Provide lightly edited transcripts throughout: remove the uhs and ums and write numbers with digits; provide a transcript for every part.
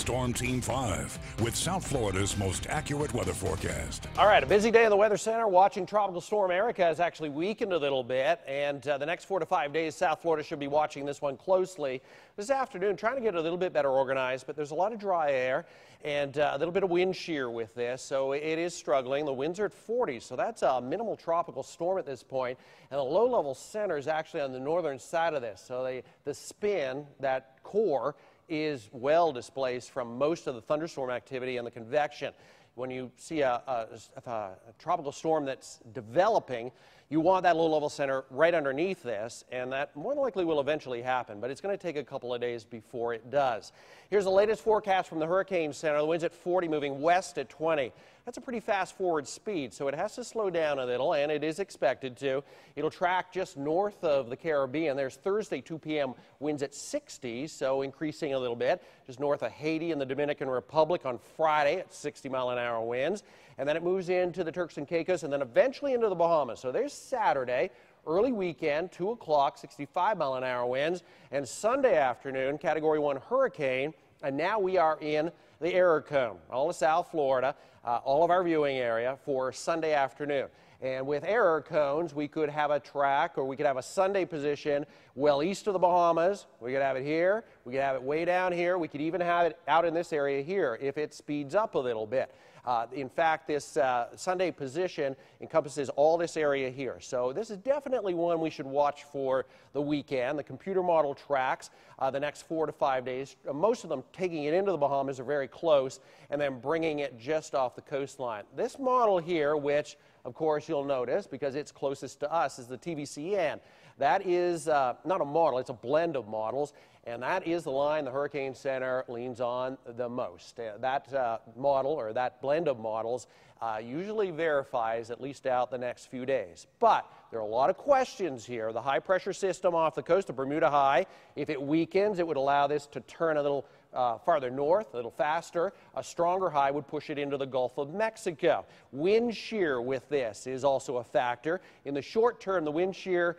Storm Team 5 with South Florida's most accurate weather forecast. All right, a busy day in the Weather Center. Watching Tropical Storm Erica has actually weakened a little bit, and the next 4 to 5 days, South Florida should be watching this one closely. This afternoon, trying to get a little bit better organized, but there's a lot of dry air and a little bit of wind shear with this, so it is struggling. The winds are at 40, so that's a minimal tropical storm at this point, and the low-level center is actually on the northern side of this, so the spin, that core, is well displaced from most of the thunderstorm activity and the convection. When you see a tropical storm that's developing, you want that low-level center right underneath this, and that more than likely will eventually happen, but it's going to take a couple of days before it does. Here's the latest forecast from the Hurricane Center. The wind's at 40, moving west at 20. That's a pretty fast forward speed, so it has to slow down a little, and it is expected to. It'll track just north of the Caribbean. There's Thursday, 2 p.m. winds at 60, so increasing a little bit. Just north of Haiti and the Dominican Republic on Friday at 60-mile-an-hour winds. And then it moves into the Turks and Caicos and then eventually into the Bahamas. So there's Saturday, early weekend, 2 o'clock, 65-mile-an-hour winds. And Sunday afternoon, Category 1 hurricane. And now we are in the error cone, all of South Florida, all of our viewing area for Sunday afternoon. And with error cones, we could have a track or we could have a Sunday position well east of the Bahamas. We could have it here. We could have it way down here. We could even have it out in this area here if it speeds up a little bit. In fact, this Sunday position encompasses all this area here. So this is definitely one we should watch for the weekend. The computer model tracks the next 4 to 5 days. Most of them taking it into the Bahamas are very close and then bringing it just off the coastline. This model here, which of course you'll notice because it's closest to us, is the TVCN. That is not a model, it's a blend of models, and that is the line the Hurricane Center leans on the most. That model, or that blend of models, usually verifies at least out the next few days. But there are a lot of questions here. The high-pressure system off the coast of Bermuda High, if it weakens, it would allow this to turn a little farther north, a little faster. A stronger high would push it into the Gulf of Mexico. Wind shear with this is also a factor. In the short term, the wind shear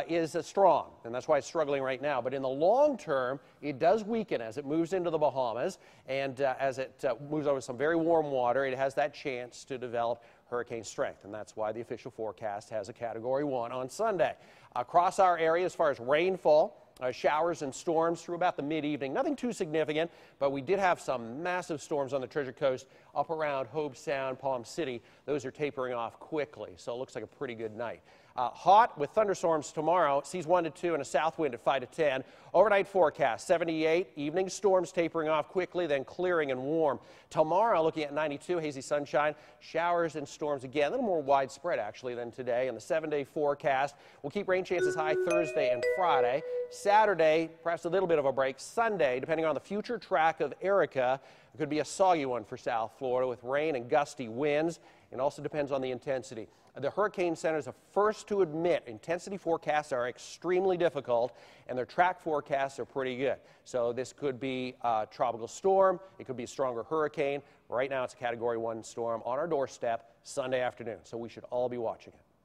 is strong, and that's why it's struggling right now. But in the long term, it does weaken as it moves into the Bahamas, and as it moves over some very warm water, it has that chance to develop hurricane strength, and that's why the official forecast has a Category 1 on Sunday. Across our area, as far as rainfall, showers and storms through about the mid-evening. Nothing too significant, but we did have some massive storms on the Treasure Coast up around Hobe Sound, Palm City. Those are tapering off quickly, so it looks like a pretty good night. Hot with thunderstorms tomorrow, seas 1 to 2 and a south wind at 5 to 10. Overnight forecast 78, evening storms tapering off quickly, then clearing and warm. Tomorrow looking at 92, hazy sunshine, showers and storms again, a little more widespread actually than today. And the 7-day forecast will keep rain chances high Thursday and Friday. Saturday, perhaps a little bit of a break. Sunday, depending on the future track of Erica, it could be a soggy one for South Florida with rain and gusty winds. It also depends on the intensity. The Hurricane Center is the first to admit intensity forecasts are extremely difficult, and their track forecasts are pretty good. So this could be a tropical storm. It could be a stronger hurricane. Right now it's a Category 1 storm on our doorstep Sunday afternoon, so we should all be watching it.